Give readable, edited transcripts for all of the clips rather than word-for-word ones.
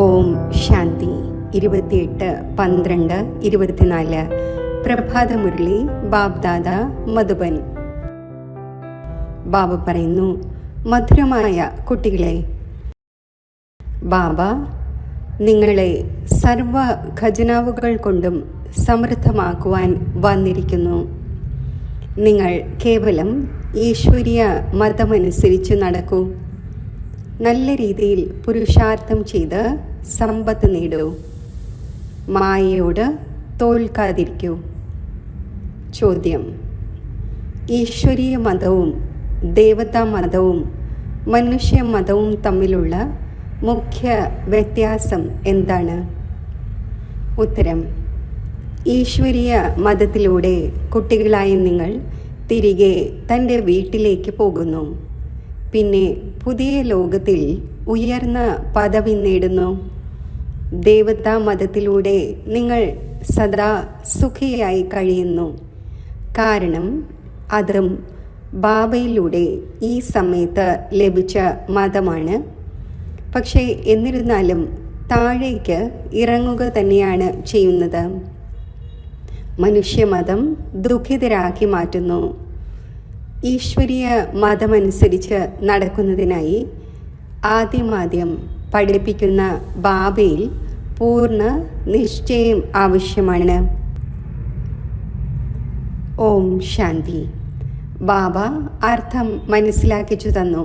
ഓം ശാന്തി. 28/12/24 പ്രഭാതമുരളി ബാബ്ദാദ മധുബൻ. ബാബ പറയുന്നു, മധുരമായ കുട്ടികളെ, ബാബ നിങ്ങളെ സർവ ഖജനാവുകൾ കൊണ്ടും സമൃദ്ധമാക്കുവാൻ വന്നിരിക്കുന്നു. നിങ്ങൾ കേവലം ഈശ്വരീയ മതമനുസരിച്ച് നടക്കൂ. നല്ല രീതിയിൽ പുരുഷാർത്ഥം ചെയ്ത് സമ്പത്ത് നേടൂ. മായയോട് തോൽക്കാതിരിക്കൂ. ചോദ്യം: ഈശ്വരീയ മതവും ദേവതാ മതവും മനുഷ്യ മതവും തമ്മിലുള്ള മുഖ്യ വ്യത്യാസം എന്താണ്? ഉത്തരം: ഈശ്വരീയ മതത്തിലൂടെ കുട്ടികളായ നിങ്ങൾ തിരികെ തൻ്റെ വീട്ടിലേക്ക് പോകുന്നു. പിന്നെ പുതിയ ലോകത്തിൽ ഉയർന്ന പദവി നേടുന്നു. ദേവതാ മതത്തിലൂടെ നിങ്ങൾ സദാ സുഖിയായി കഴിയുന്നു. കാരണം അതും ബാബയിലൂടെ ഈ സമയത്ത് ലഭിച്ച മതമാണ്. പക്ഷേ എന്നിരുന്നാലും താഴേക്ക് ഇറങ്ങുക തന്നെയാണ് ചെയ്യുന്നത്. മനുഷ്യമതം ദുഃഖിതരാക്കി മാറ്റുന്നു. ഈശ്വരീയ മതമനുസരിച്ച് നടക്കുന്നതിനായി ആദ്യം പഠിപ്പിക്കുന്ന ബാബയിൽ പൂർണ്ണ നിശ്ചയം ആവശ്യമാണ്. ഓം ശാന്തി. ബാബ അർത്ഥം മനസ്സിലാക്കിച്ചു തന്നു.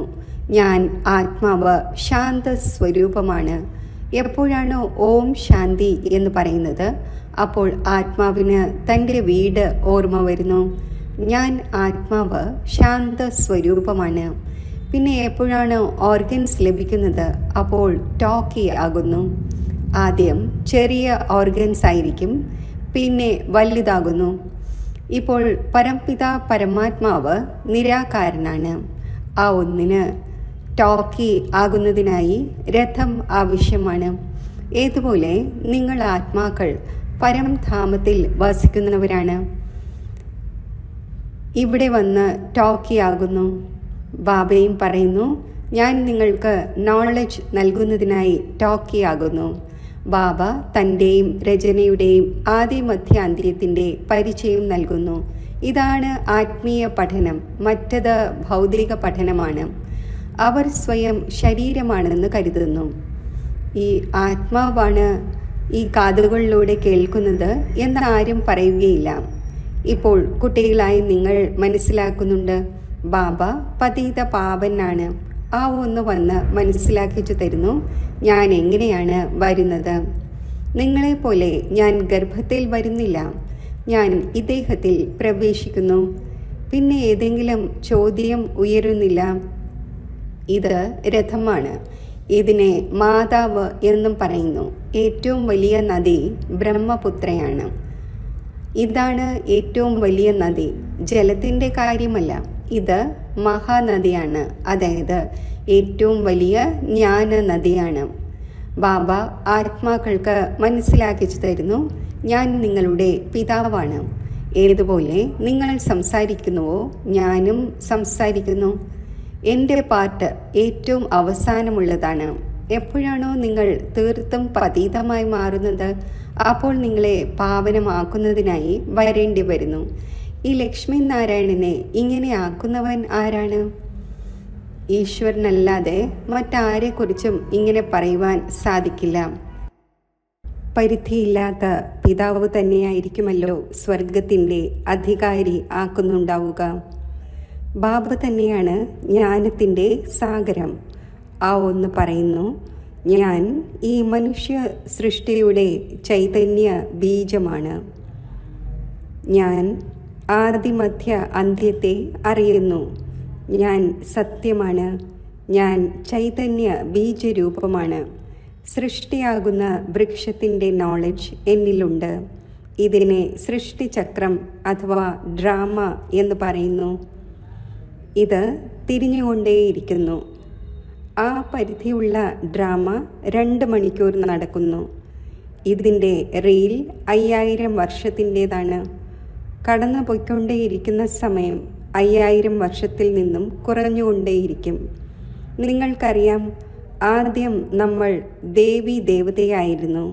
ഞാൻ ആത്മാവ് ശാന്ത സ്വരൂപമാണ്. എപ്പോഴാണോ ഓം ശാന്തി എന്ന് പറയുന്നത്, അപ്പോൾ ആത്മാവിന് തൻ്റെ വീട് ഓർമ്മ വരുന്നു. ഞാൻ ആത്മാവ് ശാന്ത സ്വരൂപമാണ്. പിന്നെ എപ്പോഴാണ് ഓർഗൻസ് ലഭിക്കുന്നത്, അപ്പോൾ ടോക്കി ആകുന്നു. ആദ്യം ചെറിയ ഓർഗൻസ് ആയിരിക്കും, പിന്നെ വലുതാകുന്നു. ഇപ്പോൾ പരംപിത പരമാത്മാവ് നിരാകാരനാണ്. ആ ഒന്നിന് ടോക്കി ആകുന്നതിനായി രഥം ആവശ്യമാണ്. ഏതുപോലെ നിങ്ങൾ ആത്മാക്കൾ പരംധാമത്തിൽ വസിക്കുന്നവരാണ്. ഇവിടെ വന്ന് ടോക്കിയാകുന്നു. ബാബയും പറയുന്നു, ഞാൻ നിങ്ങൾക്ക് നോളജ് നൽകുന്നതിനായി ടോക്കിയാകുന്നു. ബാബ തൻ്റെയും രചനയുടെയും ആദിമധ്യാന്ത്യത്തിൻ്റെ പരിചയം നൽകുന്നു. ഇതാണ് ആത്മീയ പഠനം. മറ്റത് ഭൗതിക പഠനമാണ്. അവർ സ്വയം ശരീരമാണെന്ന് കരുതുന്നു. ഈ ആത്മാവാണ് ഈ കാതുകളിലൂടെ കേൾക്കുന്നത് എന്ന് ആരും പറയുകയില്ല. ഇപ്പോൾ കുട്ടികളായി നിങ്ങൾ മനസ്സിലാക്കുന്നുണ്ട്, ബാബ പതിത പാവനാണ്. ആ ഒന്ന് വന്ന് മനസ്സിലാക്കിച്ചു തരുന്നു, ഞാൻ എങ്ങനെയാണ് വരുന്നത്. നിങ്ങളെപ്പോലെ ഞാൻ ഗർഭത്തിൽ വരുന്നില്ല. ഞാൻ ഇദ്ദേഹത്തിൽ പ്രവേശിക്കുന്നു. പിന്നെ ഏതെങ്കിലും ചോദ്യം ഉയരുന്നില്ല. ഇത് രഥമാണ്. ഇതിനെ മാതാവ് എന്നും പറയുന്നു. ഏറ്റവും വലിയ നദി ബ്രഹ്മപുത്രയാണ്. ഇതാണ് ഏറ്റവും വലിയ നദി. ജലത്തിൻ്റെ കാര്യമല്ല, ഇത് മഹാനദിയാണ്. അതായത് ഏറ്റവും വലിയ ജ്ഞാന നദിയാണ്. ബാബ ആത്മാക്കൾക്ക് മനസ്സിലാക്കിച്ചു തരുന്നു, ഞാൻ നിങ്ങളുടെ പിതാവാണ്. ഏതുപോലെ നിങ്ങൾ സംസാരിക്കുന്നുവോ ഞാനും സംസാരിക്കുന്നു. എൻ്റെ പാർട്ട് ഏറ്റവും അവസാനമുള്ളതാണ്. എപ്പോഴാണോ നിങ്ങൾ തീർത്തും പതീതമായി മാറുന്നത്, അപ്പോൾ നിങ്ങളെ പാവനമാക്കുന്നതിനായി വരേണ്ടി വരുന്നു. ഈ ലക്ഷ്മി നാരായണനെ ഇങ്ങനെ ആക്കുന്നവൻ ആരാണ്? ഈശ്വരനല്ലാതെ മറ്റാരെക്കുറിച്ചും ഇങ്ങനെ പറയുവാൻ സാധിക്കില്ല. പരിധിയില്ലാത്ത പിതാവ് തന്നെയായിരിക്കുമല്ലോ സ്വർഗത്തിൻ്റെ അധികാരി ആക്കുന്നുണ്ടാവുക. ബാബ തന്നെയാണ് ജ്ഞാനത്തിൻ്റെ സാഗരം. ആ ഒന്ന് പറയുന്നു, ഞാൻ ഈ മനുഷ്യ സൃഷ്ടിയുടെ ചൈതന്യ ബീജമാണ്. ഞാൻ ആദിമധ്യ അന്ത്യത്തെ അറിയുന്നു. ഞാൻ സത്യമാണ്. ഞാൻ ചൈതന്യ ബീജരൂപമാണ്. സൃഷ്ടിയാകുന്ന വൃക്ഷത്തിൻ്റെ നോളജ് എന്നിലുണ്ട്. ഇതിനെ സൃഷ്ടിചക്രം അഥവാ ഡ്രാമ എന്ന് പറയുന്നു. ഇത് തിരിഞ്ഞുകൊണ്ടേയിരിക്കുന്നു. ആ പരിധിയുള്ള ഡ്രാമ 2 മണിക്കൂർ നടക്കുന്നു. ഇതിൻ്റെ റീൽ 5000 വർഷത്തിൻ്റേതാണ്. കടന്നു പോയിക്കൊണ്ടേയിരിക്കുന്ന സമയം 5000 വർഷത്തിൽ നിന്നും കുറഞ്ഞുകൊണ്ടേയിരിക്കും. നിങ്ങൾക്കറിയാം, ആദ്യം നമ്മൾ ദേവി ദേവതയായിരുന്നു.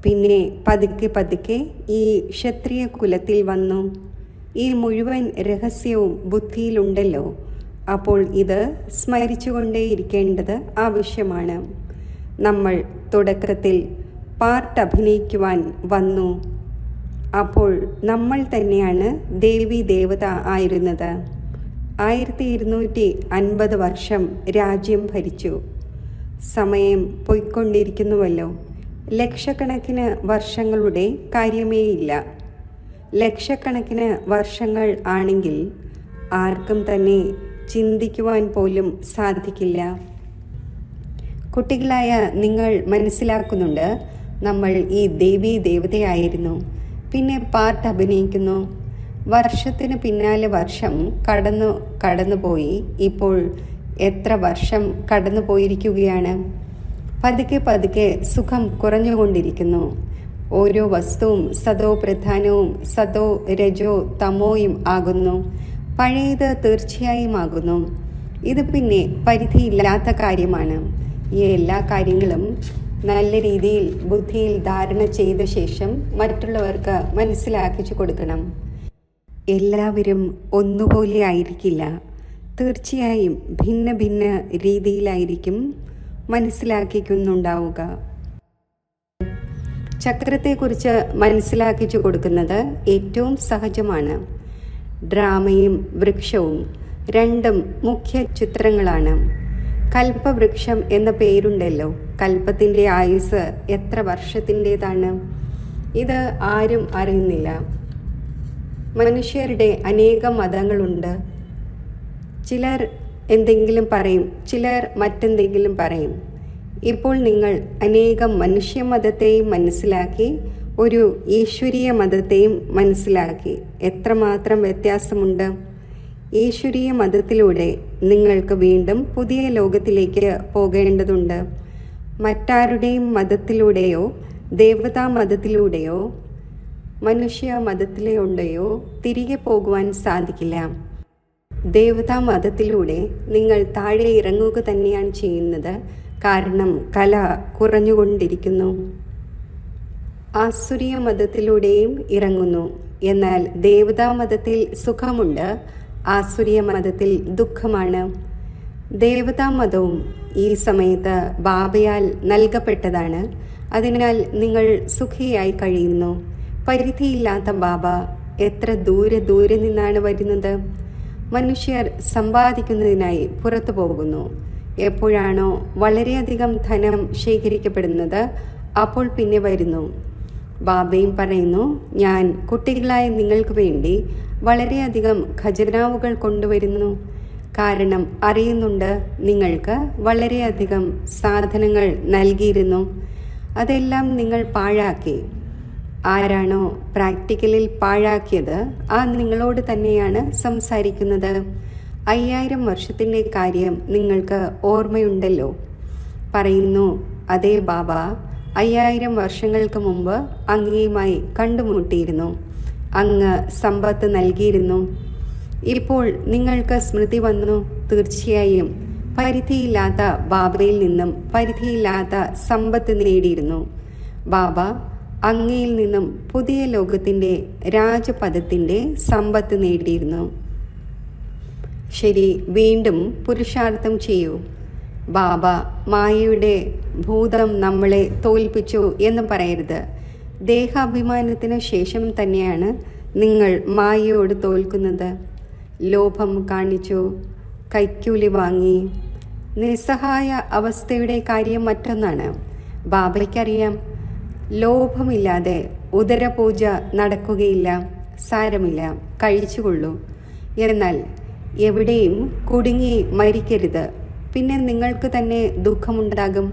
പിന്നെ പതുക്കെ പതുക്കെ ഈ ക്ഷത്രിയ കുലത്തിൽ വന്നു. ഈ മുഴുവൻ രഹസ്യവും ബുദ്ധിയിലുണ്ടല്ലോ. അപ്പോൾ ഇത് സ്മരിച്ചുകൊണ്ടേയിരിക്കേണ്ടത് ആവശ്യമാണ്. നമ്മൾ തുടക്കത്തിൽ പാർട്ട് അഭിനയിക്കുവാൻ വന്നു. അപ്പോൾ നമ്മൾ തന്നെയാണ് ദേവി ദേവത ആയിരുന്നത്. 1250 വർഷം രാജ്യം ഭരിച്ചു. സമയം പോയിക്കൊണ്ടിരിക്കുന്നുവല്ലോ. ലക്ഷക്കണക്കിന് വർഷങ്ങളുടെ കാര്യമേയില്ല. ലക്ഷക്കണക്കിന് വർഷങ്ങൾ ആണെങ്കിൽ ആർക്കും തന്നെ ചിന്തിക്കുവാൻ പോലും സാധിക്കില്ല. കുട്ടികളായ നിങ്ങൾ മനസ്സിലാക്കുന്നുണ്ട്, നമ്മൾ ഈ ദേവി ദേവതയായിരുന്നു, പിന്നെ പാർട്ട് അഭിനയിക്കുന്നു. വർഷത്തിന് പിന്നാലെ വർഷം കടന്നുപോയി. ഇപ്പോൾ എത്ര വർഷം കടന്നു പോയിരിക്കുകയാണ്. പതുക്കെ പതുക്കെ സുഖം കുറഞ്ഞുകൊണ്ടിരിക്കുന്നു. ഓരോ വസ്തുവും സതോ പ്രധാനവും സതോ രജോ തമോയും ആകുന്നു. പഴയത് തീർച്ചയായും ആകുന്നു. ഇത് പിന്നെ പരിധിയില്ലാത്ത കാര്യമാണ്. ഈ എല്ലാ കാര്യങ്ങളും നല്ല രീതിയിൽ ബുദ്ധിയിൽ ധാരണ ചെയ്ത ശേഷം മറ്റുള്ളവർക്ക് മനസ്സിലാക്കിച്ചു കൊടുക്കണം. എല്ലാവരും ഒന്നുപോലെ ആയിരിക്കില്ല. തീർച്ചയായും ഭിന്ന ഭിന്ന രീതിയിലായിരിക്കും മനസ്സിലാക്കിക്കുന്നുണ്ടാവുക. ചക്രത്തെക്കുറിച്ച് മനസ്സിലാക്കിച്ചു കൊടുക്കുന്നത് ഏറ്റവും സഹജമാണ്. ഡ്രാമയും വൃക്ഷവും രണ്ടും മുഖ്യ ചിത്രങ്ങളാണ്. കൽപ്പവൃക്ഷം എന്ന പേരുണ്ടല്ലോ. കൽപ്പത്തിൻ്റെ ആയുസ് എത്ര വർഷത്തിൻ്റെതാണ്? ഇത് ആരും അറിയുന്നില്ല. മനുഷ്യരുടെ അനേകം മതങ്ങളുണ്ട്. ചിലർ എന്തെങ്കിലും പറയും, ചിലർ മറ്റെന്തെങ്കിലും പറയും. ഇപ്പോൾ നിങ്ങൾ അനേകം മനുഷ്യമതത്തെയും മനസ്സിലാക്കി, ഒരു ഈശ്വരീയ മതത്തെയും മനസ്സിലാക്കി. എത്രമാത്രം വ്യത്യാസമുണ്ട്! ഈശ്വരീയ മതത്തിലൂടെ നിങ്ങൾക്ക് വീണ്ടും പുതിയ ലോകത്തിലേക്ക് പോകേണ്ടതുണ്ട്. മറ്റാരുടെയും മതത്തിലൂടെയോ ദേവതാ മതത്തിലൂടെയോ മനുഷ്യ മതത്തിലൂടെയോ തിരികെ പോകുവാൻ സാധിക്കില്ല. ദേവതാ മതത്തിലൂടെ നിങ്ങൾ താഴെ ഇറങ്ങുക തന്നെയാണ് ചെയ്യുന്നത്. കാരണം കല കുറഞ്ഞുകൊണ്ടിരിക്കുന്നു. ആസുരീയ മതത്തിലൂടെയും ഇറങ്ങുന്നു. എന്നാൽ ദേവതാ മതത്തിൽ സുഖമുണ്ട്, ആസുരീയ മതത്തിൽ ദുഃഖമാണ്. ദേവതാ മതവും ഈ സമയത്ത് ബാബയാൽ നൽകപ്പെട്ടതാണ്. അതിനാൽ നിങ്ങൾ സുഖിയായി കഴിയുന്നു. പരിധിയില്ലാത്ത ബാബ എത്ര ദൂരെ നിന്നാണ് വരുന്നത്. മനുഷ്യർ സമ്പാദിക്കുന്നതിനായി പുറത്തു പോകുന്നു. എപ്പോഴാണോ വളരെയധികം ധനം ശേഖരിക്കപ്പെടുന്നത്, അപ്പോൾ പിന്നെ വരുന്നു. ബാബയും പറയുന്നു, ഞാൻ കുട്ടികളായ നിങ്ങൾക്ക് വേണ്ടി വളരെയധികം ഖജനാവുകൾ കൊണ്ടുവരുന്നു. കാരണം അറിയുന്നുണ്ട്, നിങ്ങൾക്ക് വളരെയധികം സാധനങ്ങൾ നൽകിയിരുന്നു. അതെല്ലാം നിങ്ങൾ പാഴാക്കി. ആരാണോ പ്രാക്ടിക്കലിൽ പാഴാക്കിയത് ആ നിങ്ങളോട് തന്നെയാണ് സംസാരിക്കുന്നത്. 5000 വർഷത്തിൻ്റെ കാര്യം നിങ്ങൾക്ക് ഓർമ്മയുണ്ടല്ലോ. പറയുന്നു, അതേ ബാബ 5000 വർഷങ്ങൾക്ക് മുമ്പ് അങ്ങയുമായി കണ്ടുമുട്ടിയിരുന്നു. അങ്ങ് സമ്പത്ത് നൽകിയിരുന്നു. ഇപ്പോൾ നിങ്ങൾക്ക് സ്മൃതി വന്നു. തീർച്ചയായും പരിധിയില്ലാത്ത ബാബയിൽ നിന്നും പരിധിയില്ലാത്ത സമ്പത്ത് നേടിയിരുന്നു. ബാബ അങ്ങയിൽ നിന്നും പുതിയ ലോകത്തിൻ്റെ രാജപദത്തിൻ്റെ സമ്പത്ത് നേടിയിരുന്നു. ശരി, വീണ്ടും പുരുഷാർത്ഥം ചെയ്യൂ. ബാബ മായയുടെ ഭൂതം നമ്മളെ തോൽപ്പിച്ചു എന്ന് പറയരുത്. ദേഹാഭിമാനത്തിന് ശേഷം തന്നെയാണ് നിങ്ങൾ മായയോട് തോൽക്കുന്നത്. ലോഭം കാണിച്ചു, കൈക്കൂലി വാങ്ങി. നിസ്സഹായ അവസ്ഥയുടെ കാര്യം മറ്റൊന്നാണ്. ബാബയ്ക്കറിയാം, ലോഭമില്ലാതെ ഉദരപൂജ നടക്കുകയില്ല. സാരമില്ല, കഴിച്ചുകൊള്ളൂ. എന്നാൽ എവിടെയും കുടുങ്ങി മരിക്കരുത്. പിന്നെ നിങ്ങൾക്ക് തന്നെ ദുഃഖമുണ്ടാകും.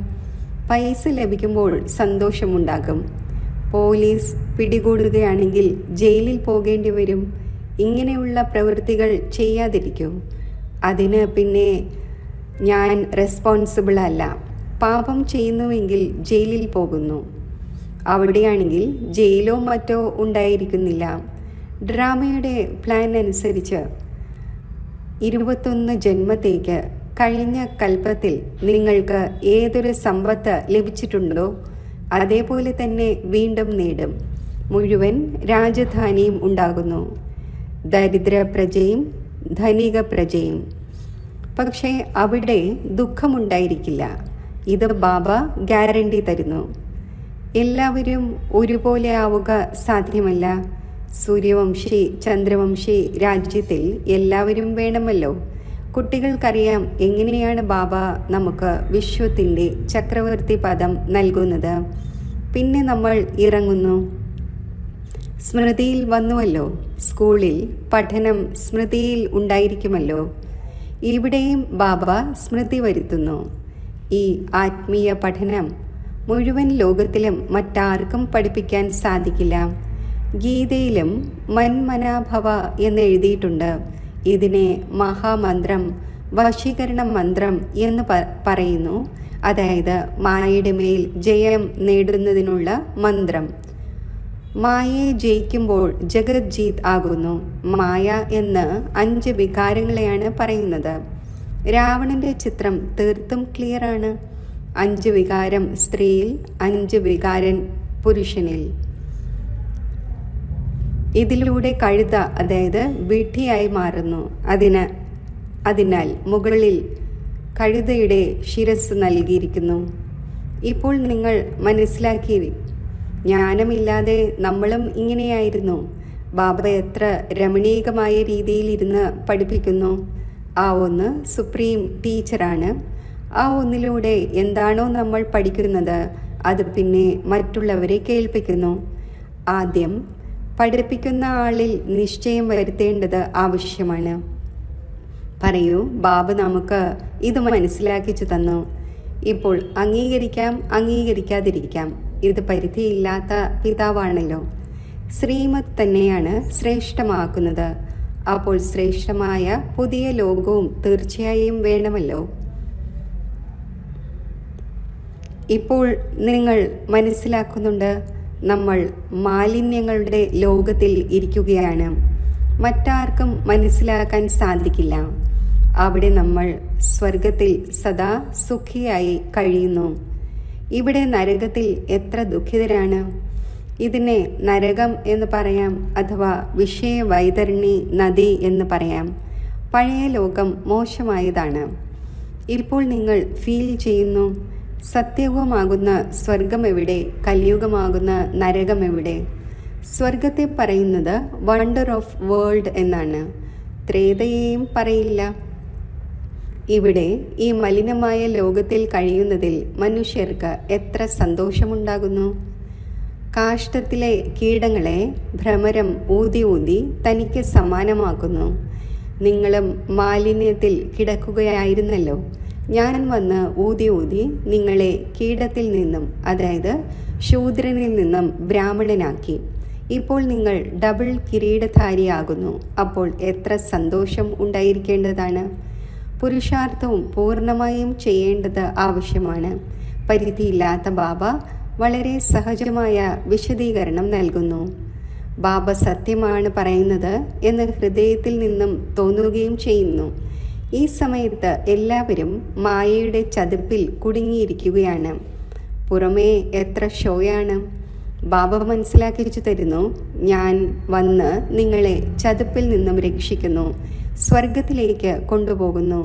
പൈസ ലഭിക്കുമ്പോൾ സന്തോഷമുണ്ടാകും. പോലീസ് പിടികൂടുകയാണെങ്കിൽ ജയിലിൽ പോകേണ്ടി വരും. ഇങ്ങനെയുള്ള പ്രവൃത്തികൾ ചെയ്യാതിരിക്കൂ. അതിന് പിന്നെ ഞാൻ റെസ്പോൺസിബിൾ അല്ല. പാപം ചെയ്യുന്നുവെങ്കിൽ ജയിലിൽ പോകുന്നു. അവിടെയാണെങ്കിൽ ജയിലോ മറ്റോ ഉണ്ടായിരിക്കുന്നില്ല. ഡ്രാമയുടെ പ്ലാൻ അനുസരിച്ച് 21 ജന്മത്തേക്ക് കഴിഞ്ഞ കൽപ്പത്തിൽ നിങ്ങൾക്ക് ഏതൊരു സമ്പത്ത് ലഭിച്ചിട്ടുണ്ടോ അതേപോലെ തന്നെ വീണ്ടും നേടും. മുഴുവൻ രാജധാനിയും ഉണ്ടാകുന്നു, ദരിദ്ര പ്രജയും ധനിക പ്രജയും. പക്ഷേ അവിടെ ദുഃഖമുണ്ടായിരിക്കില്ല. ഇത് ബാബ ഗ്യാരണ്ടി തരുന്നു. എല്ലാവരും ഒരുപോലെ ആവുക സാധ്യമല്ല. സൂര്യവംശി ചന്ദ്രവംശി രാജ്യത്തിൽ എല്ലാവരും വേണമല്ലോ. കുട്ടികൾക്കറിയാം എങ്ങനെയാണ് ബാബ നമുക്ക് വിശ്വത്തിൻ്റെ ചക്രവർത്തി പദം നൽകുന്നത്. പിന്നെ നമ്മൾ ഇറങ്ങുന്നു. സ്മൃതിയിൽ വന്നുവല്ലോ. സ്കൂളിൽ പഠനം സ്മൃതിയിൽ ഉണ്ടായിരിക്കുമല്ലോ. ഇവിടെയും ബാബ സ്മൃതി വരുത്തുന്നു. ഈ ആത്മീയ പഠനം മുഴുവൻ ലോകത്തിലും മറ്റാർക്കും പഠിപ്പിക്കാൻ സാധിക്കില്ല. ഗീതയിലും മന്മനാഭവ എന്ന് എഴുതിയിട്ടുണ്ട്. ഇതിനെ മഹാമന്ത്രം, വശീകരണ മന്ത്രം എന്ന് പറയുന്നു. അതായത് മായയുടെ മേൽ ജയം നേടുന്നതിനുള്ള മന്ത്രം. മായയെ ജയിക്കുമ്പോൾ ജഗത് ജീത് ആകുന്നു. മായ എന്ന് 5 വികാരങ്ങളെയാണ് പറയുന്നത്. രാവണന്റെ ചിത്രം തീർത്തും ക്ലിയറാണ്. 5 വികാരം സ്ത്രീയിൽ, 5 വികാരൻ പുരുഷനിൽ. ഇതിലൂടെ കഴുത, അതായത് വിഡ്ഢിയായി മാറുന്നു. അതിനാൽ മുകളിൽ കഴുതയുടെ ശിരസ് നൽകിയിരിക്കുന്നു. ഇപ്പോൾ നിങ്ങൾ മനസ്സിലാക്കി, ജ്ഞാനമില്ലാതെ നമ്മളും ഇങ്ങനെയായിരുന്നു. ബാബ എത്ര രമണീകമായ രീതിയിൽ ഇരുന്ന് പഠിപ്പിക്കുന്നു. ആ ഒന്ന് സുപ്രീം ടീച്ചറാണ്. ആ ഒന്നിലൂടെ എന്താണോ നമ്മൾ പഠിക്കുന്നത് അത് പിന്നെ മറ്റുള്ളവരെ കേൾപ്പിക്കുന്നു. ആദ്യം പഠിപ്പിക്കുന്ന ആളിൽ നിശ്ചയം വരുത്തേണ്ടത് ആവശ്യമാണ്. പറയൂ, ബാബ നമുക്ക് ഇത് മനസ്സിലാക്കിച്ചു തന്നു. ഇപ്പോൾ അംഗീകരിക്കാം, അംഗീകരിക്കാതിരിക്കാം. ഇത് പരിധിയില്ലാത്ത പിതാവാണല്ലോ. ശ്രീമത് തന്നെയാണ് ശ്രേഷ്ഠമാക്കുന്നത്. അപ്പോൾ ശ്രേഷ്ഠമായ പുതിയ ലോകവും തീർച്ചയായും വേണമല്ലോ. ഇപ്പോൾ നിങ്ങൾ മനസ്സിലാക്കുന്നുണ്ട്, നമ്മൾ മാലിന്യങ്ങളുടെ ലോകത്തിൽ ഇരിക്കുകയാണ്. മറ്റാർക്കും മനസ്സിലാക്കാൻ സാധിക്കില്ല. അവിടെ നമ്മൾ സ്വർഗത്തിൽ സദാ സുഖിയായി കഴിയുന്നു. ഇവിടെ നരകത്തിൽ എത്ര ദുഃഖിതരാണ്. ഇതിനെ നരകം എന്ന് പറയാം, അഥവാ വിഷയവൈതരണി നദി എന്ന് പറയാം. പഴയ ലോകം മോശമായതാണ്. ഇപ്പോൾ നിങ്ങൾ ഫീൽ ചെയ്യുന്നു, സത്യയുഗമാകുന്ന സ്വർഗം എവിടെ, കലിയുഗമാകുന്ന നരകം എവിടെ? സ്വർഗത്തെ പറയുന്നത് വണ്ടർ ഓഫ് വേൾഡ് എന്നാണ്. ത്രേതയെയും പറയില്ല. ഇവിടെ ഈ മലിനമായ ലോകത്തിൽ കഴിയുന്നതിൽ മനുഷ്യർക്ക് എത്ര സന്തോഷമുണ്ടാകുന്നു. കാഷ്ടത്തിലെ കീടങ്ങളെ ഭ്രമരം ഊതി ഊതി തനിക്ക് സമാനമാക്കുന്നു. നിങ്ങളും മാലിന്യത്തിൽ കിടക്കുകയായിരുന്നല്ലോ. ഞാൻ വന്ന് ഊതി ഊതി നിങ്ങളെ കീടത്തിൽ നിന്നും, അതായത് ശൂദ്രനിൽ നിന്നും ബ്രാഹ്മണനാക്കി. ഇപ്പോൾ നിങ്ങൾ ഡബിൾ കിരീടധാരിയാകുന്നു. അപ്പോൾ എത്ര സന്തോഷം ഉണ്ടായിരിക്കേണ്ടതാണ്. പുരുഷാർത്ഥവും പൂർണ്ണമായും ചെയ്യേണ്ടത് ആവശ്യമാണ്. പരിധിയില്ലാത്ത ബാബ വളരെ സഹജമായ വിശദീകരണം നൽകുന്നു. ബാബ സത്യമാണ് പറയുന്നത് എന്ന് ഹൃദയത്തിൽ നിന്നും തോന്നുകയും ചെയ്യുന്നു. ഈ സമയത്ത് എല്ലാവരും മായയുടെ ചതുപ്പിൽ കുടുങ്ങിയിരിക്കുകയാണ്. പുറമേ എത്ര ഷോയാണ്. ബാബ മനസ്സിലാക്കിച്ചു തരുന്നു, ഞാൻ വന്ന് നിങ്ങളെ ചതുപ്പിൽ നിന്നും രക്ഷിക്കുന്നു, സ്വർഗത്തിലേക്ക് കൊണ്ടുപോകുന്നു.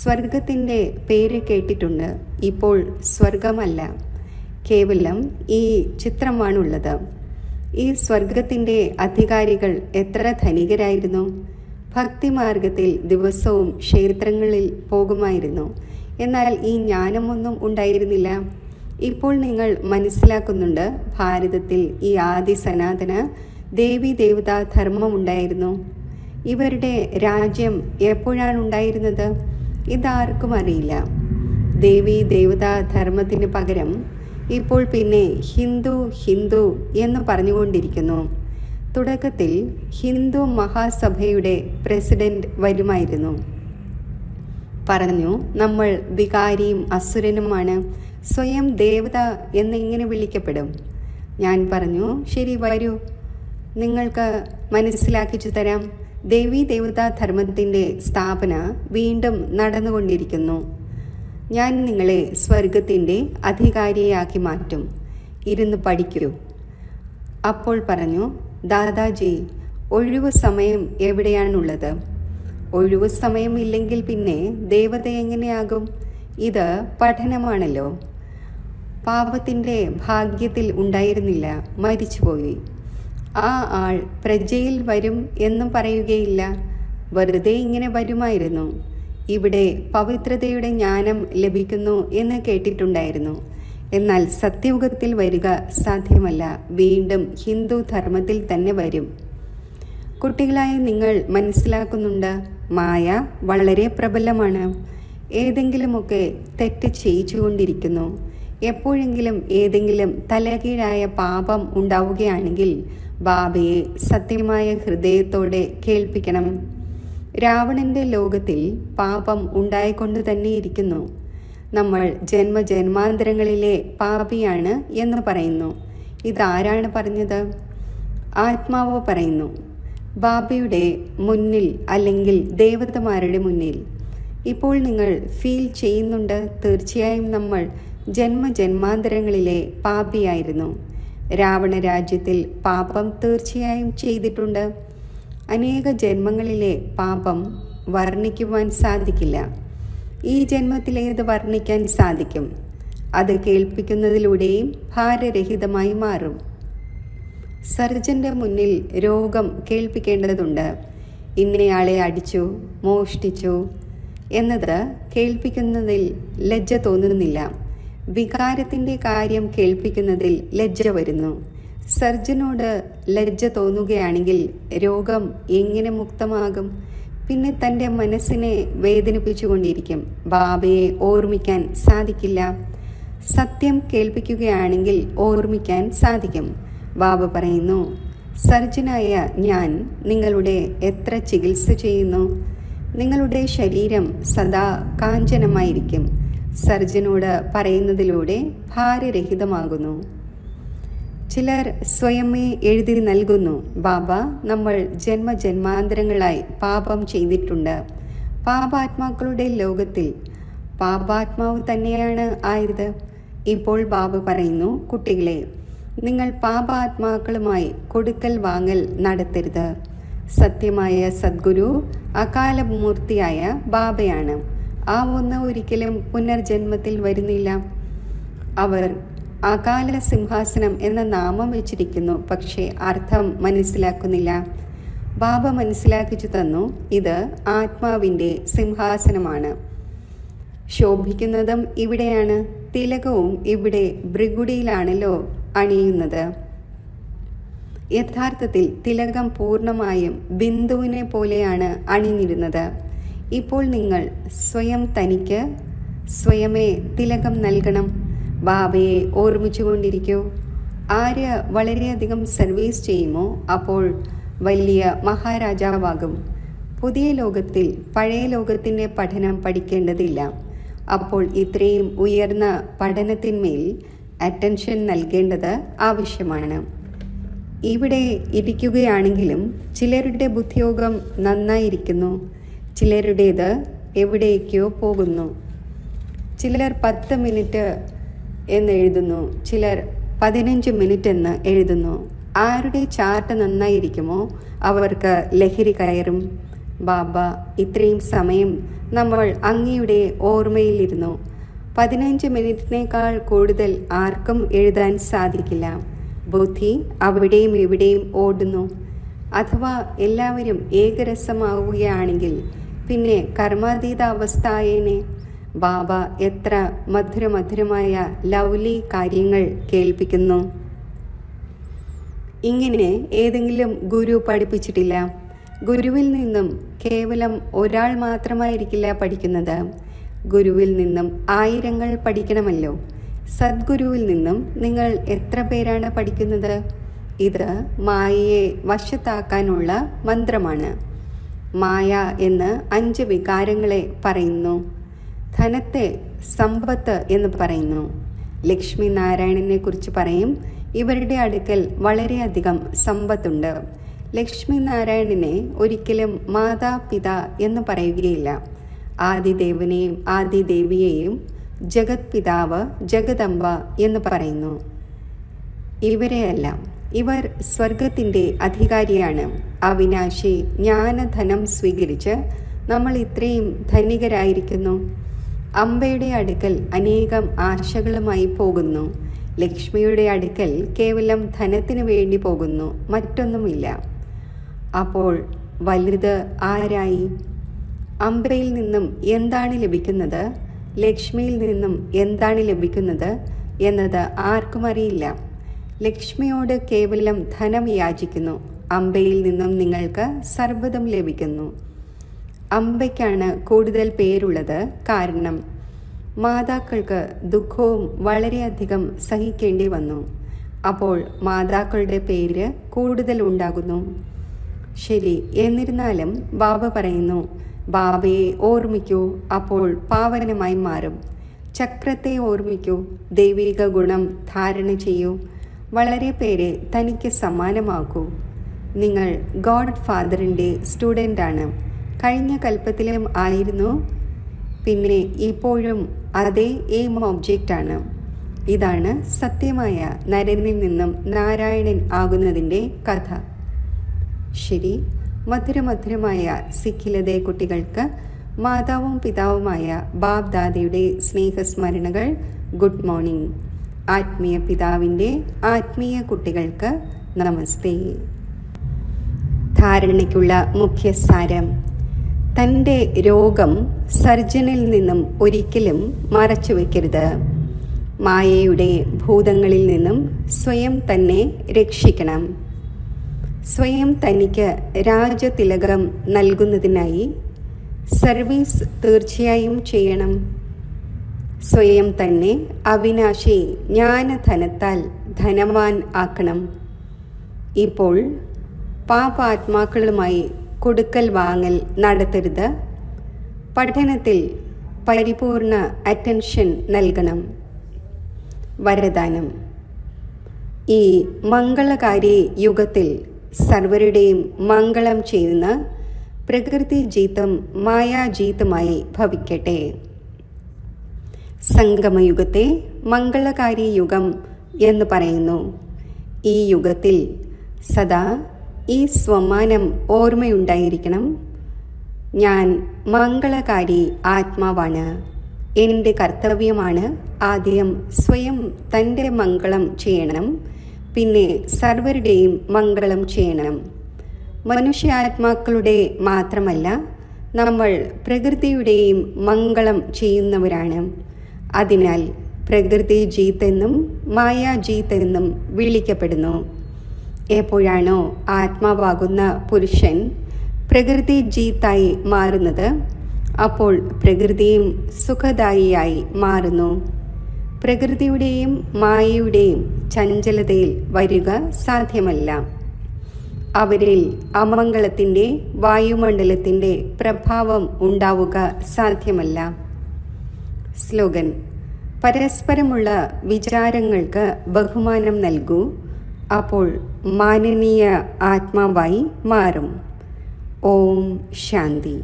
സ്വർഗത്തിൻ്റെ പേര് കേട്ടിട്ടുണ്ട്. ഇപ്പോൾ സ്വർഗമല്ല, കേവലം ഈ ചിത്രമാണുള്ളത്. ഈ സ്വർഗത്തിൻ്റെ അധികാരികൾ എത്ര ധനികരായിരുന്നു. ഭക്തിമാർഗത്തിൽ ദിവസവും ക്ഷേത്രങ്ങളിൽ പോകുമായിരുന്നു. എന്നാൽ ഈ ജ്ഞാനമൊന്നും ഉണ്ടായിരുന്നില്ല. ഇപ്പോൾ നിങ്ങൾ മനസ്സിലാക്കുന്നുണ്ട്, ഭാരതത്തിൽ ഈ ആദി സനാതന ദേവി ദേവതാ ധർമ്മമുണ്ടായിരുന്നു. ഇവരുടെ രാജ്യം എപ്പോഴാണ് ഉണ്ടായിരുന്നത്? ഇതാർക്കും അറിയില്ല. ദേവി ദേവതാ ധർമ്മത്തിന് പകരം ഇപ്പോൾ പിന്നെ ഹിന്ദു ഹിന്ദു എന്ന് പറഞ്ഞുകൊണ്ടിരിക്കുന്നു. തുടക്കത്തിൽ ഹിന്ദു മഹാസഭയുടെ പ്രസിഡന്റ് വരുമായിരുന്നു. പറഞ്ഞു, നമ്മൾ വികാരിയും അസുരനുമാണ്, സ്വയം ദേവത എന്നെങ്ങനെ വിളിക്കപ്പെടും? ഞാൻ പറഞ്ഞു, ശരി, വരൂ, നിങ്ങൾക്ക് മനസ്സിലാക്കിച്ചു തരാം. ദേവീ ദേവതാ ധർമ്മത്തിൻ്റെ സ്ഥാപന വീണ്ടും നടന്നുകൊണ്ടിരിക്കുന്നു. ഞാൻ നിങ്ങളെ സ്വർഗത്തിൻ്റെ അധികാരിയാക്കി മാറ്റും. ഇരുന്ന് പഠിക്കൂ. അപ്പോൾ പറഞ്ഞു, ദാദാജി, ഒഴിവു സമയം എവിടെയാണുള്ളത്? ഒഴിവു സമയം ഇല്ലെങ്കിൽ പിന്നെ ദേവത എങ്ങനെയാകും? ഇത് പഠനമാണല്ലോ. പാപത്തിൻ്റെ ഭാഗ്യത്തിൽ ഉണ്ടായിരുന്നില്ല, മരിച്ചുപോയി. ആ ആൾ പ്രജയിൽ വരും എന്നും പറയുകയില്ല, വെറുതെ ഇങ്ങനെ വരുമായിരുന്നു. ഇവിടെ പവിത്രതയുടെ ജ്ഞാനം ലഭിക്കുന്നു എന്ന് കേട്ടിട്ടുണ്ടായിരുന്നു. എന്നാൽ സത്യയുഗത്തിൽ വരിക സാധ്യമല്ല, വീണ്ടും ഹിന്ദു ധർമ്മത്തിൽ തന്നെ വരും. കുട്ടികളായ നിങ്ങൾ മനസ്സിലാക്കുന്നുണ്ട്, മായ വളരെ പ്രബലമാണ്. ഏതെങ്കിലുമൊക്കെ തെറ്റ് ചെയ്യിച്ചുകൊണ്ടിരിക്കുന്നു. എപ്പോഴെങ്കിലും ഏതെങ്കിലും തലകീഴായ പാപം ഉണ്ടാവുകയാണെങ്കിൽ ബാബയെ സത്യമായ ഹൃദയത്തോടെ കേൾപ്പിക്കണം. രാവണന്റെ ലോകത്തിൽ പാപം ഉണ്ടായിക്കൊണ്ട് തന്നെ ഇരിക്കുന്നു. നമ്മൾ ജന്മജന്മാന്തരങ്ങളിലെ പാപിയാണ് എന്ന് പറയുന്നു. ഇതാരാണ് പറഞ്ഞത്? ആത്മാവ് പറയുന്നു. ബാബയുടെ മുന്നിൽ അല്ലെങ്കിൽ ദേവതമാരുടെ മുന്നിൽ. ഇപ്പോൾ നിങ്ങൾ ഫീൽ ചെയ്യുന്നുണ്ട്, തീർച്ചയായും നമ്മൾ ജന്മജന്മാന്തരങ്ങളിലെ പാപിയായിരുന്നു. രാവണ രാജ്യത്തിൽ പാപം തീർച്ചയായും ചെയ്തിട്ടുണ്ട്. അനേക ജന്മങ്ങളിലെ പാപം വർണ്ണിക്കുവാൻ സാധിക്കില്ല. ഈ ജന്മത്തിലേത് വർണ്ണിക്കാൻ സാധിക്കും? അത് കേൾപ്പിക്കുന്നതിലൂടെയും ഭാരരഹിതമായി മാറും. സർജന്റെ മുന്നിൽ രോഗം കേൾപ്പിക്കേണ്ടതുണ്ട്. ഇന്നയാളെ അടിച്ചു, മോഷ്ടിച്ചു എന്നത് കേൾപ്പിക്കുന്നതിൽ ലജ്ജ തോന്നുന്നില്ല. വികാരത്തിൻ്റെ കാര്യം കേൾപ്പിക്കുന്നതിൽ ലജ്ജ വരുന്നു. സർജനോട് ലജ്ജ തോന്നുകയാണെങ്കിൽ രോഗം എങ്ങനെ മുക്തമാകും? പിന്നെ തൻ്റെ മനസ്സിനെ വേദനിപ്പിച്ചുകൊണ്ടിരിക്കും. ബാബയെ ഓർമ്മിക്കാൻ സാധിക്കില്ല. സത്യം കേൾപ്പിക്കുകയാണെങ്കിൽ ഓർമ്മിക്കാൻ സാധിക്കും. ബാബ പറയുന്നു, സർജനായ ഞാൻ നിങ്ങളുടെ എത്ര ചികിത്സ ചെയ്യുന്നു. നിങ്ങളുടെ ശരീരം സദാ കാഞ്ചനമായിരിക്കും. സർജനോട് പറയുന്നതിലൂടെ ഭാരരഹിതമാകുന്നു. ചിലർ സ്വയമേ എഴുതി നൽകുന്നു, ബാബ, നമ്മൾ ജന്മജന്മാന്തരങ്ങളായി പാപം ചെയ്തിട്ടുണ്ട്. പാപാത്മാക്കളുടെ ലോകത്തിൽ പാപാത്മാവ് തന്നെയാണ് ആയത്. ഇപ്പോൾ ബാബ പറയുന്നു, കുട്ടികളെ, നിങ്ങൾ പാപാത്മാക്കളുമായി കൊടുക്കൽ വാങ്ങൽ നടത്തരുത്. സത്യമായ സദ്ഗുരു അകാലമൂർത്തിയായ ബാബയാണ്. ആ ഒന്ന് ഒരിക്കലും പുനർജന്മത്തിൽ വരുന്നില്ല. അവർ അകാല സിംഹാസനം എന്ന നാമം വെച്ചിരിക്കുന്നു, പക്ഷേ അർത്ഥം മനസ്സിലാക്കുന്നില്ല. ബാബ മനസ്സിലാക്കിച്ചു തന്നു, ഇത് ആത്മാവിൻ്റെ സിംഹാസനമാണ്. ശോഭിക്കുന്നതും ഇവിടെയാണ്. തിലകവും ഇവിടെ ഭൃഗുടിയിലാണല്ലോ അണിയുന്നത്. യഥാർത്ഥത്തിൽ തിലകം പൂർണ്ണമായും ബിന്ദുവിനെ പോലെയാണ് അണിഞ്ഞിരുന്നത്. ഇപ്പോൾ നിങ്ങൾ സ്വയം തനിക്ക് സ്വയമേ തിലകം നൽകണം. ബാബയെ ഓർമ്മിച്ചുകൊണ്ടിരിക്കൂ. ആര് വളരെയധികം സർവീസ് ചെയ്യുമോ അപ്പോൾ വലിയ മഹാരാജാവാകും. പുതിയ ലോകത്തിൽ പഴയ ലോകത്തിൻ്റെ പഠനം പഠിക്കേണ്ടതില്ല. അപ്പോൾ ഇത്രയും ഉയർന്ന പഠനത്തിന്മേൽ അറ്റൻഷൻ നൽകേണ്ടത് ആവശ്യമാണ്. ഇവിടെ ഇരിക്കുകയാണെങ്കിലും ചിലരുടെ ബുദ്ധിയോഗം നന്നായിരിക്കുന്നു, ചിലരുടേത് എവിടേക്കോ പോകുന്നു. ചിലർ 10 മിനിറ്റ് എന്ന് എഴുതുന്നു, ചിലർ 15 മിനിറ്റ് എന്ന് എഴുതുന്നു. ആരുടെ ചാർട്ട് നന്നായിരിക്കുമോ അവർക്ക് ലഹരി കയറും. ബാബ, ഇത്രയും സമയം നമ്മൾ അങ്ങയുടെ ഓർമ്മയിലിരുന്നു. 15 മിനിറ്റിനേക്കാൾ കൂടുതൽ ആർക്കും എഴുതാൻ സാധിക്കില്ല. ബുദ്ധി അവിടെയും ഇവിടെയും ഓടുന്നു. അഥവാ എല്ലാവരും ഏകരസമാവുകയാണെങ്കിൽ പിന്നെ കർമാതീത അവസ്ഥയേനെ. ബാബ എത്ര മധുരമധുരമായ ലവ്ലി കാര്യങ്ങൾ കേൾപ്പിക്കുന്നു. ഇങ്ങനെ ഏതെങ്കിലും ഗുരു പഠിപ്പിച്ചിട്ടില്ല. ഗുരുവിൽ നിന്നും കേവലം ഒരാൾ മാത്രമായിരിക്കില്ല പഠിക്കുന്നത്. ഗുരുവിൽ നിന്നും ആയിരങ്ങൾ പഠിക്കണമല്ലോ. സദ്ഗുരുവിൽ നിന്നും നിങ്ങൾ എത്ര പേരാണ് പഠിക്കുന്നത്? ഇത് മായയെ വശത്താക്കാനുള്ള മന്ത്രമാണ്. മായ എന്ന് 5 വികാരങ്ങളെ പറയുന്നു. ധനത്തെ സമ്പത്ത് എന്ന് പറയുന്നു. ലക്ഷ്മി നാരായണനെ കുറിച്ച് പറയും, ഇവരുടെ അടുക്കൽ വളരെയധികം സമ്പത്തുണ്ട്. ലക്ഷ്മി നാരായണനെ ഒരിക്കലും മാതാപിതാ എന്ന് പറയുകയില്ല. ആദിദേവനെയും ആദിദേവിയെയും ജഗത് പിതാവ് ജഗദംബ എന്ന് പറയുന്നു. ഇവരെയെല്ലാം ഇവർ സ്വർഗത്തിൻ്റെ അധികാരിയാണ്. അവിനാശി ജ്ഞാനധനം സ്വീകരിച്ച് നമ്മൾ ഇത്രയും ധനികരായിരിക്കുന്നു. അംബയുടെ അടുക്കൽ അനേകം ആശകളുമായി പോകുന്നു. ലക്ഷ്മിയുടെ അടുക്കൽ കേവലം ധനത്തിന് വേണ്ടി പോകുന്നു, മറ്റൊന്നുമില്ല. അപ്പോൾ വലുത് ആരായി? അംബയിൽ നിന്നും എന്താണ് ലഭിക്കുന്നത്, ലക്ഷ്മിയിൽ നിന്നും എന്താണ് ലഭിക്കുന്നത് എന്നത് ആർക്കും അറിയില്ല. ലക്ഷ്മിയോട് കേവലം ധനം യാചിക്കുന്നു. അംബയിൽ നിന്നും നിങ്ങൾക്ക് സർവ്വതും ലഭിക്കുന്നു. അംബയ്ക്കാണ് കൂടുതൽ പേരുള്ളത്. കാരണം മാതാക്കൾക്ക് ദുഃഖവും വളരെയധികം സഹിക്കേണ്ടി വന്നു. അപ്പോൾ മാതാക്കളുടെ പേര് കൂടുതൽ ഉണ്ടാകുന്നു. ശരി, എന്നിരുന്നാലും ബാബ പറയുന്നു, ബാബയെ ഓർമ്മിക്കൂ, അപ്പോൾ പാവനമായി മാറും. ചക്രത്തെ ഓർമ്മിക്കൂ, ദൈവിക ഗുണം ധാരണ ചെയ്യൂ, വളരെ പേരെ തനിക്ക് സമ്മാനമാക്കൂ. നിങ്ങൾ ഗോഡ് ഫാദറിൻ്റെ സ്റ്റുഡൻ്റാണ്. കഴിഞ്ഞ കൽപ്പത്തിലും ആയിരുന്നു, പിന്നെ ഇപ്പോഴും അതേ എയിം ഒബ്ജക്റ്റാണ്. ഇതാണ് സത്യമായ നരനിൽ നിന്നും നാരായണൻ ആകുന്നതിൻ്റെ കഥ. ശരി, മധുരമധുരമായ സിഖിലതെ കുട്ടികൾക്ക് മാതാവും പിതാവുമായ ബാബ് ദാദയുടെ സ്നേഹസ്മരണകൾ. Good morning. ആത്മീയ പിതാവിൻ്റെ ആത്മീയ കുട്ടികൾക്ക് നമസ്തേ. ധാരണയ്ക്കുള്ള മുഖ്യ സാരം: തൻ്റെ രോഗം സർജനിൽ നിന്നും ഒരിക്കലും മറച്ചു വയ്ക്കരുത്. മായയുടെ ഭൂതങ്ങളിൽ നിന്നും സ്വയം തന്നെ രക്ഷിക്കണം. സ്വയം തനിക്ക് രാജതിലകം നൽകുന്നതിനായി സർവീസ് തീർച്ചയായും ചെയ്യണം. സ്വയം തന്നെ അവിനാശി ജ്ഞാനധനത്താൽ ധനവാൻ ആക്കണം. ഇപ്പോൾ പാപാത്മാക്കളുമായി കൊടുക്കൽ വാങ്ങൽ നടത്തരുത്. പഠനത്തിൽ പരിപൂർണ അറ്റൻഷൻ നൽകണം. വരദാനം: ഈ മംഗളകാരി യുഗത്തിൽ സർവരുടെയും മംഗളം ചെയ്യുന്ന പ്രകൃതി ജീതം മായാജീതമായി ഭവിക്കട്ടെ. സംഗമയുഗത്തെ മംഗളകാരി യുഗം എന്ന് പറയുന്നു. ഈ യുഗത്തിൽ സദാ ഈ സ്വമാനം ഓർമ്മയുണ്ടായിരിക്കണം. ഞാൻ മംഗളകാരി ആത്മാവാണ്. എൻ്റെ കർത്തവ്യമാണ് ആദ്യം സ്വയം തൻ്റെ മംഗളം ചെയ്യണം, പിന്നെ സർവരുടെയും മംഗളം ചെയ്യണം. മനുഷ്യാത്മാക്കളുടെ മാത്രമല്ല, നമ്മൾ പ്രകൃതിയുടെയും മംഗളം ചെയ്യുന്നവരാണ്. അതിനാൽ പ്രകൃതി ജീത്തെന്നും മായാജീത്തെന്നും വിളിക്കപ്പെടുന്നു. എപ്പോഴാണോ ആത്മാവാകുന്ന പുരുഷൻ പ്രകൃതി ജീത്തായി മാറുന്നത്, അപ്പോൾ പ്രകൃതിയും സുഖദായിയായി മാറുന്നു. പ്രകൃതിയുടെയും മായയുടെയും ചഞ്ചലതയിൽ വരിക സാധ്യമല്ല. അവരിൽ അമംഗളത്തിൻ്റെ വായുമണ്ഡലത്തിൻ്റെ പ്രഭാവം ഉണ്ടാവുക സാധ്യമല്ല. സ്ലോഗൻ: പരസ്പരമുള്ള വിചാരങ്ങൾക്ക് ബഹുമാനം നൽകൂ, അപ്പോൾ മാനനീയ ആത്മാവായി മാറും. ഓം ശാന്തി.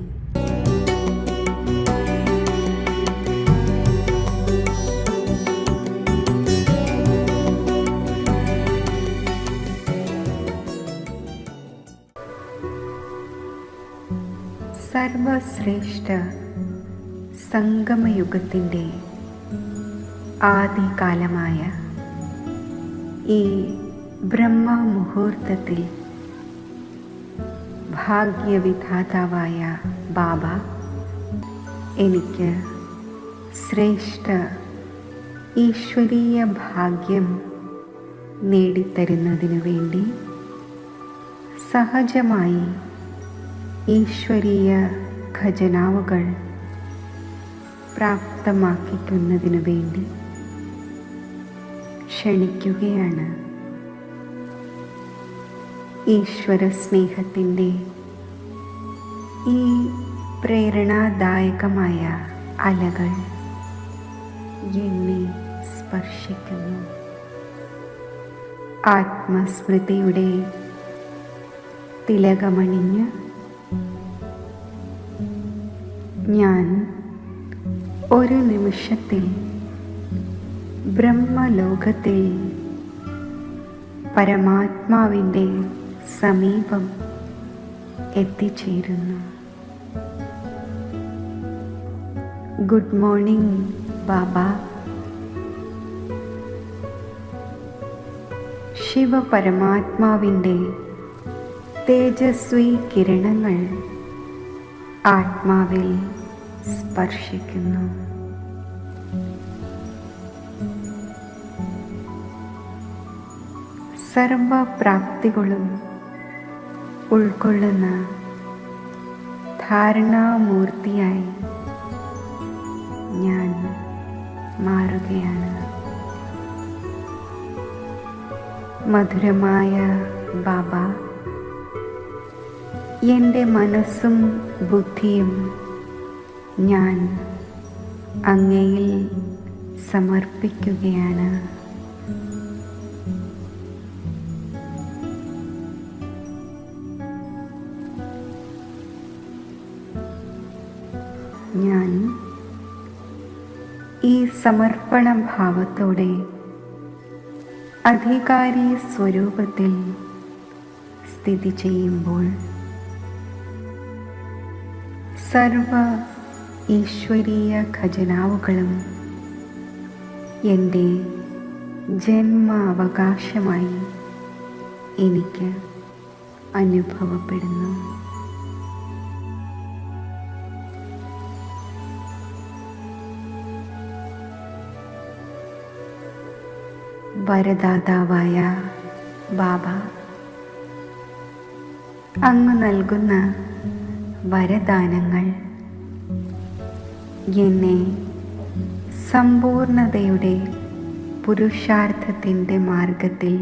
സർവശ്രേഷ്ഠ സംഗമയുഗത്തിൻ്റെ ആദികാലമായ ഈ ബ്രഹ്മമുഹൂർത്തത്തിൽ ഭാഗ്യവിധാതാവായ ബാബ എനിക്ക് ശ്രേഷ്ഠ ഈശ്വരീയ ഭാഗ്യം നേടിത്തരുന്നതിനു വേണ്ടി സഹജമായി ഈശ്വരീയ ഖജനാവുകൾ പ്രാപ്തമാക്കിക്കുന്നതിനു വേണ്ടി ക്ഷണിക്കുകയാണ്. ഈശ്വര സ്നേഹത്തിൻ്റെ ഈ പ്രേരണാദായകമായ അലകൾ എന്നെ സ്പർശിക്കുന്നു. ആത്മസ്മൃതിയുടെ തിലകമണിഞ്ഞ് ഞാൻ ഒരു നിമിഷത്തിൽ ബ്രഹ്മലോകത്തിൽ പരമാത്മാവിൻ്റെ സമീപം എത്തിച്ചേരുന്നു. ഗുഡ് മോർണിംഗ് ബാബ. ശിവപരമാത്മാവിൻ്റെ തേജസ്വി കിരണങ്ങൾ ആത്മാവിൽ സ്പർശിക്കുന്നു. സർവപ്രാപ്തികളും ഉൾക്കൊള്ളുന്ന ധാരണാമൂർത്തിയായി ഞാൻ മാറുകയാണ്. മധുരമായ ബാബ, എൻ്റെ മനസ്സും ബുദ്ധിയും ഞാൻ അങ്ങയിൽ സമർപ്പിക്കുകയാണ്. ഞാൻ ഈ സമർപ്പണ ഭാവത്തോടെ അധികാരി സ്വരൂപത്തിൽ സ്ഥിതി ചെയ്യുമ്പോൾ സർവ ഈശ്വരീയ ഖജനാവുകളും എൻ്റെ ജന്മാവകാശമായി എനിക്ക് അനുഭവപ്പെടുന്നു. വരദാതാവായ ബാബ, അങ്ങ് നൽകുന്ന വരദാനങ്ങൾ എന്നെ സമ്പൂർണതയുടെ പുരുഷാർത്ഥത്തിൻ്റെ മാർഗത്തിൽ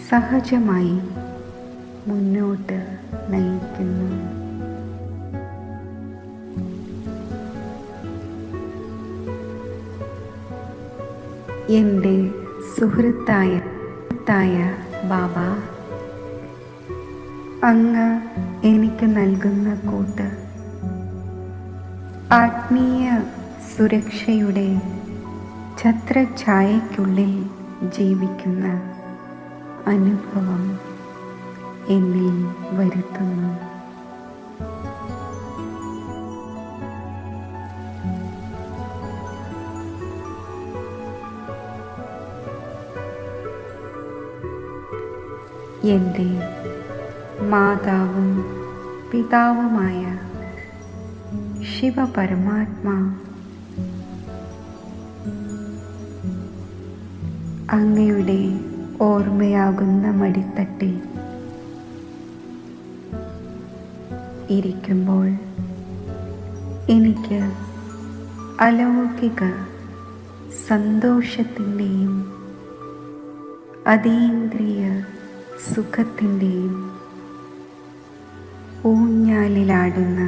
സഹജമായി മുന്നോട്ട് നയിക്കുന്നു. എൻ്റെ സുഹൃത്തായ ബാബ, അങ്ങ് എനിക്ക് നൽകുന്ന കൂട്ട് ആത്മീയ സുരക്ഷയുടെ ഛത്രഛായയ്ക്കുള്ളിൽ ജീവിക്കുന്ന അനുഭവം എന്നിൽ വരുത്തുന്നു. എൻ്റെ മാതാവും പിതാവുമായ ശിവപരമാത്മാ, അങ്ങയുടെ ഓർമ്മയാകുന്ന മടിത്തട്ടിൽ ഇരിക്കുമ്പോൾ എനിക്ക് അലൗകിക സന്തോഷത്തിൻ്റെയും അതീന്ദ്രിയ സുഖത്തിൻ്റെയും ഊഞ്ഞാലിലാടുന്ന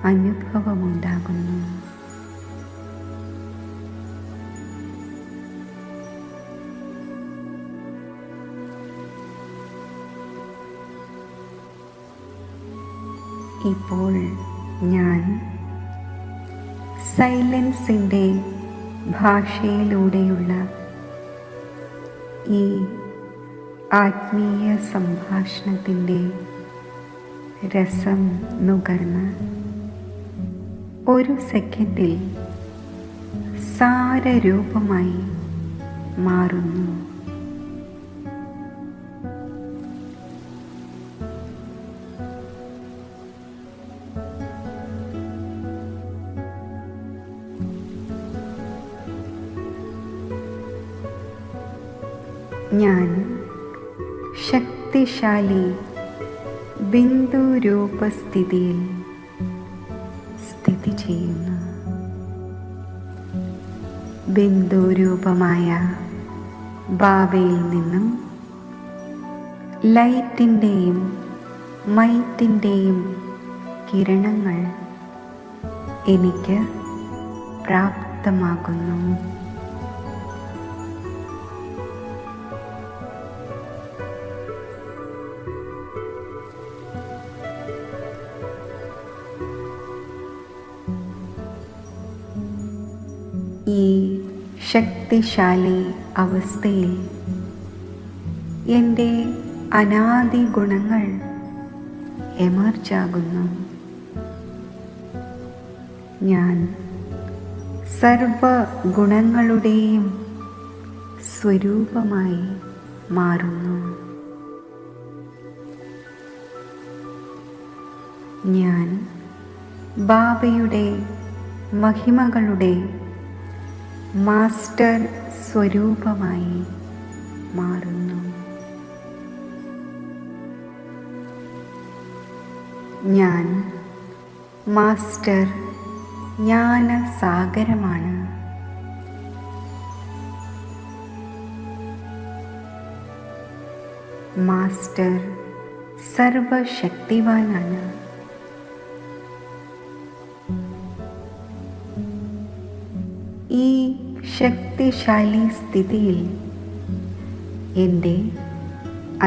അനുഭവമുണ്ടാകുന്നു. ഇപ്പോൾ ഞാൻ സൈലൻസിൻ്റെ ഭാഷയിലൂടെയുള്ള ഈ ആത്മീയ സംഭാഷണത്തിൻ്റെ രസം നുകർന്ന് ഒരു സെക്കൻഡിൽ സാരരൂപമായി മാറുന്നു. ഞാൻ ശക്തിശാലി ബിന്ദുരൂപസ്ഥിതിയിൽ സ്ഥിതി ചെയ്യുന്നു. ബിന്ദുരൂപമായ ബാബയിൽ നിന്നും ലൈറ്റിൻ്റെയും മൈറ്റിൻ്റെയും കിരണങ്ങൾ എനിക്ക് പ്രാപ്തമാകുന്നു. ഈ ശക്തിശാലി അവസ്ഥയിൽ എൻ്റെ അനാദി ഗുണങ്ങൾ എമർജാകുന്നു. ഞാൻ സർവ ഗുണങ്ങളുടെയും സ്വരൂപമായി മാറുന്നു. ഞാൻ ബാബയുടെ മഹിമകളുടെ മാസ്റ്റർ സ്വരൂപമായി മാറുന്നു. ഞാൻ മാസ്റ്റർ ജ്ഞാനസാഗരമാണ്. മാസ്റ്റർ സർവശക്തിവാനാണ്. ഈ ശക്തിശാലി സ്ഥിതിയിൽ എൻ്റെ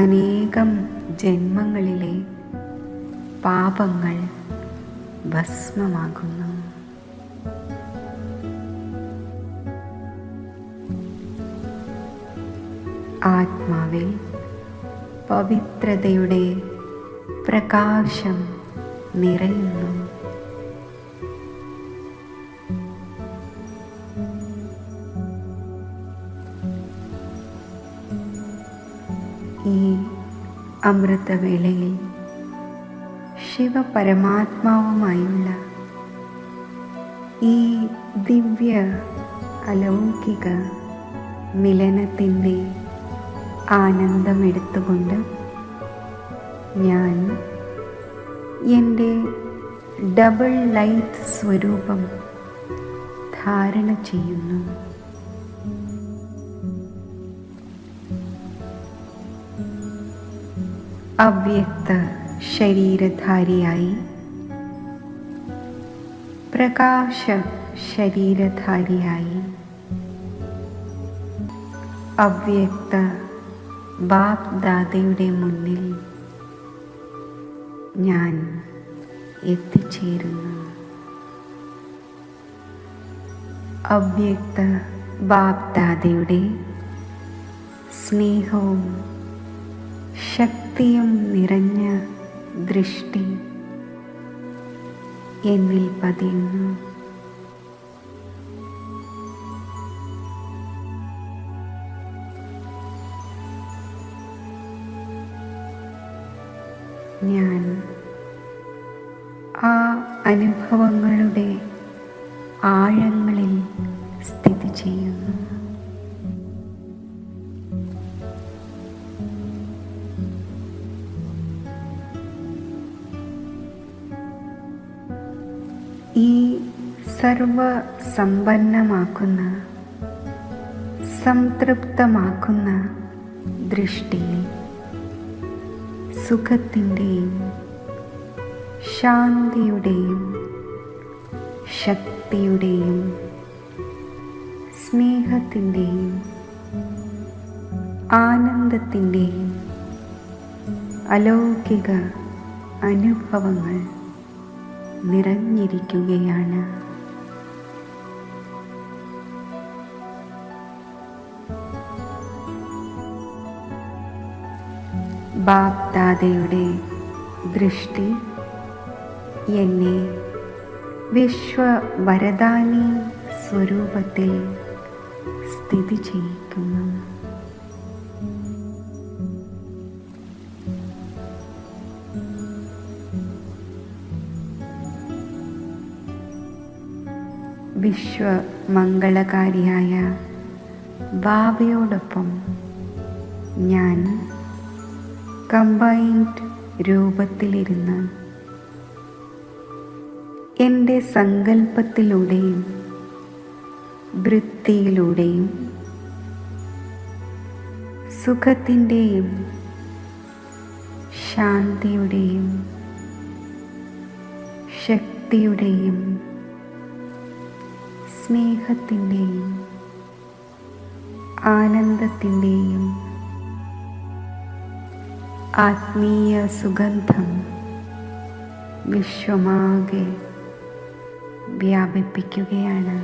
അനേകം ജന്മങ്ങളിലെ പാപങ്ങൾ ഭസ്മമാകുന്നു. ആത്മാവിൽ പവിത്രതയുടെ പ്രകാശം നിറയുന്നു. ഈ അമൃതവേളയിൽ ശിവപരമാത്മാവുമായുള്ള ഈ ദിവ്യ അലൗകിക മിലനത്തിൻ്റെ ആനന്ദമെടുത്തുകൊണ്ട് ഞാൻ എൻ്റെ ഡബിൾ ലൈറ്റ് സ്വരൂപം ധാരണ ചെയ്യുന്നു. അവ്യക്ത ശരീരധാരിയായി പ്രകാശ ശരീരധാരിയായി അവ്യക്ത ബാപ് ദാദയുടെ മുന്നിൽ ഞാൻ എത്തിച്ചേരുന്നു. അവ്യക്ത ബാപ് ദാദയുടെ സ്നേഹവും ശക്തിയും നിറഞ്ഞ ദൃഷ്ടി എന്നിൽ പതിയുന്നു. ഞാൻ ആ അനുഭവങ്ങളുടെ ആഴങ്ങളിൽ സ്ഥിതി ചെയ്യുന്നു. ഈ സർവസമ്പന്നമാക്കുന്ന സംതൃപ്തമാക്കുന്ന ദൃഷ്ടിയിൽ സുഖത്തിൻ്റെയും ശാന്തിയുടെയും ശക്തിയുടെയും സ്നേഹത്തിൻ്റെയും ആനന്ദത്തിൻ്റെയും അലൗകിക അനുഭവങ്ങൾ നിറഞ്ഞിരിക്കുകയാണ്. ബാപ് ദാദയുടെ ദൃഷ്ടി എന്നെ വിശ്വവരദാനി സ്വരൂപത്തിൽ സ്ഥിതി ചെയ്യിക്കുന്നു. വിശ്വമംഗളകാരിയായ ബാബയോടൊപ്പം ഞാൻ കമ്പൈൻഡ് രൂപത്തിലിരുന്ന് എൻ്റെ സങ്കല്പത്തിലൂടെയും വൃത്തിയിലൂടെയും സുഖത്തിൻ്റെയും ശാന്തിയുടെയും ശക്തിയുടെയും സ്നേഹത്തിൻ്റെയും ആനന്ദത്തിൻ്റെയും ആത്മീയ സുഗന്ധം വിശ്വമാകെ വ്യാപിപ്പിക്കുകയാണ്.